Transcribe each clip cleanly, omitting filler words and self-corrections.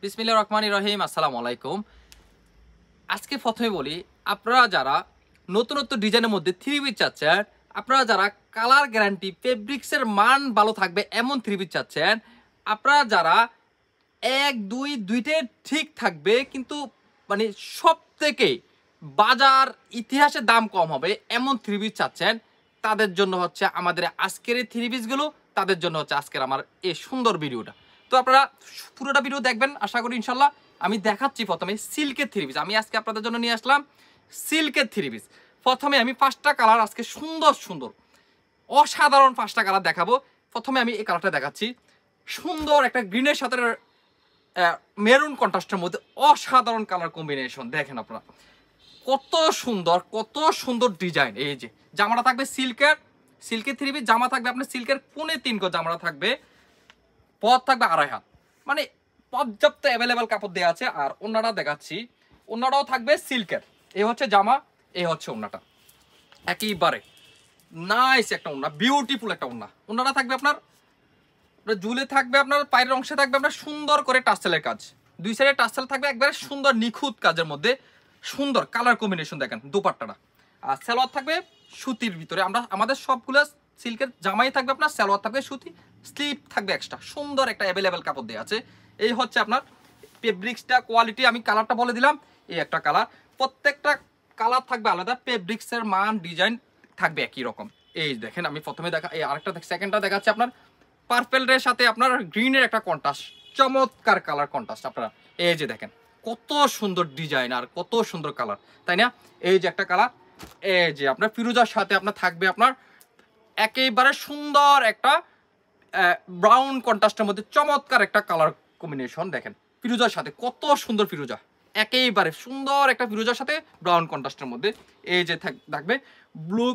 বিসমিল্লাহির রহমানির রহিম। আসসালামু আলাইকুম। আজকে প্রথমে বলি, আপনারা যারা নতুন নতুন ডিজাইনের মধ্যে থ্রি পিস চাচ্ছেন, আপনারা যারা কালার গ্যারান্টি ফেব্রিক্সের মান ভালো থাকবে এমন থ্রি পিস চাচ্ছেন, আপনারা যারা এক দুই দুইটাই ঠিক থাকবে কিন্তু মানে সব থেকে বাজার ইতিহাসে দাম কম হবে এমন থ্রি পিস চাচ্ছেন, তাদের জন্য হচ্ছে আমাদের আজকের এই থ্রি পিসগুলো, তাদের জন্য হচ্ছে আজকের আমার এই সুন্দর ভিডিওটা। তো আপনারা পুরোটা ভিডিও দেখবেন আশা করি ইনশাল্লাহ। আমি দেখাচ্ছি প্রথমে সিল্কের থ্রি পিস। আমি আজকে আপনাদের জন্য নিয়ে আসলাম সিল্কের থ্রি পিস। প্রথমে আমি 5টা কালার আজকে সুন্দর সুন্দর অসাধারণ 5টা কালার দেখাবো। প্রথমে আমি এই কালারটা দেখাচ্ছি, সুন্দর একটা গ্রিনের সাথে মেরুন কন্ট্রাস্টের মধ্যে অসাধারণ কালার কম্বিনেশন। দেখেন আপনারা কত সুন্দর ডিজাইন। এই যে জামাটা থাকবে সিল্কের থ্রি পিস, জামা থাকবে আপনার সিল্কের 3.5 গজ জামাটা থাকবে, পথ থাকবে 2.5 হাত, মানে পর্যাপ্ত অ্যাভেলেবেল কাপড় দেওয়া আছে। আর ওন্নাটা দেখাচ্ছি, ওন্নাটাও থাকবে সিল্কের। এই হচ্ছে জামা, এই হচ্ছে ওন্নাটা, একেবারে নাইস একটা ওন্না, বিউটিফুল একটা ওন্না। ওন্নাটা থাকবে আপনার ঝুলে থাকবে, আপনার পায়ের অংশে থাকবে আপনার সুন্দর করে টাসেলের কাজ, দুই সাইডে টাসেল থাকবে একবারে সুন্দর নিখুঁত কাজের মধ্যে, সুন্দর কালার কম্বিনেশন। দেখেন দোপাট্টাটা, আর সালোয়ার থাকবে সুতির ভিতরে। আমাদের সবগুলো সিল্কের জামাই থাকবে আপনার, সালোয়ার থাকবে সুতি, স্লিপ থাকবে এক্সট্রা, সুন্দর একটা অ্যাভেলেবেল কাপড় দেওয়া আছে। এই হচ্ছে আপনার ফেব্রিক্সটা কোয়ালিটি। আমি কালারটা বলে দিলাম, এই একটা কালার, প্রত্যেকটা কালার থাকবে আলাদা, ফেব্রিক্সের মান ডিজাইন থাকবে একই রকম। এই দেখেন আমি প্রথমে এই আরেকটা সেকেন্ডটা দেখাচ্ছি আপনার পার্পেলের সাথে আপনার গ্রিনের একটা কন্ট্রাস্ট, চমৎকার কালার কন্ট্রাস্ট। আপনারা এই যে দেখেন কত সুন্দর ডিজাইন আর কত সুন্দর কালার, তাই না? এই যে একটা কালার, এই যে আপনার ফিরোজার সাথে আপনার থাকবে আপনার একেবারে সুন্দর একটা ব্রাউন কন্ট্রাস্টের মধ্যে চমৎকার একটা কালার কম্বিনেশন। দেখেন ফিরোজার সাথে কত সুন্দর ফিরোজা, একেবারে সুন্দর একটা ফিরোজার সাথে ব্রাউন কন্ট্রাস্টের মধ্যে। এই যে থাকবে ব্লু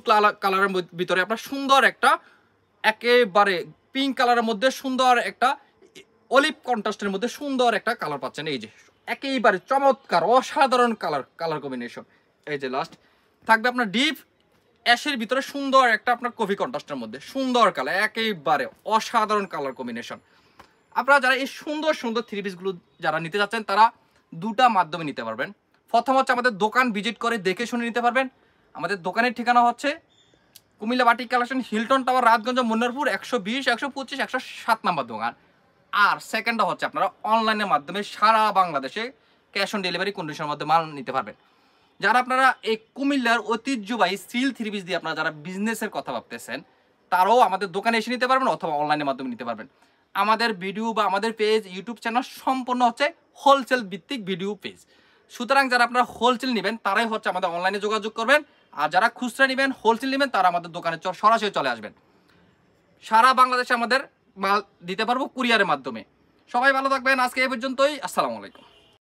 কালারের ভিতরে আপনার সুন্দর একটা একেবারে পিঙ্ক কালারের মধ্যে সুন্দর একটা অলিভ কন্ট্রাস্টের মধ্যে সুন্দর একটা কালার পাচ্ছেন। এই যে একেবারে চমৎকার অসাধারণ কালার কম্বিনেশন। এই যে লাস্ট থাকবে আপনার ডিপ অ্যাশের ভিতরে সুন্দর একটা আপনার কফি কন্ট্রাস্টের মধ্যে সুন্দর কালার, একেবারে অসাধারণ কালার কম্বিনেশন। আপনারা যারা এই সুন্দর সুন্দর থ্রি পিসগুলো যারা নিতে যাচ্ছেন, তারা দুটা মাধ্যমে নিতে পারবেন। প্রথম হচ্ছে আমাদের দোকান ভিজিট করে দেখে শুনে নিতে পারবেন। আমাদের দোকানের ঠিকানা হচ্ছে Comilla batik collection, Hilton tower, Rajganj, Munnarpur, 120, 125, 107 number দোকান। আর সেকেন্ডটা হচ্ছে আপনারা অনলাইনের মাধ্যমে সারা বাংলাদেশে ক্যাশ অন ডেলিভারি কন্ডিশনের মধ্যে মাল নিতে পারবেন। যারা আপনারা এই কুমিল্লার ঐতিহ্যবাহী সিল থ্রি পিস দিয়ে আপনারা যারা বিজনেসের কথা ভাবতেছেন, তারাও আমাদের দোকানে এসে নিতে পারবেন অথবা অনলাইনের মাধ্যমে নিতে পারবেন। আমাদের ভিডিও বা আমাদের পেজ ইউটিউব চ্যানেল সম্পূর্ণ হচ্ছে হোলসেল ভিত্তিক ভিডিও পেজ। সুতরাং যারা আপনারা হোলসেল নেবেন তারাই হচ্ছে আমাদের অনলাইনে যোগাযোগ করবেন, আর যারা খুচরা নেবেন হোলসেল নেবেন তারা আমাদের দোকানে সরাসরি চলে আসবেন। সারা বাংলাদেশে আমাদের মাল দিতে পারবো কুরিয়ারের মাধ্যমে। সবাই ভালো থাকবেন, আজকে এই পর্যন্তই। আসসালামু আলাইকুম।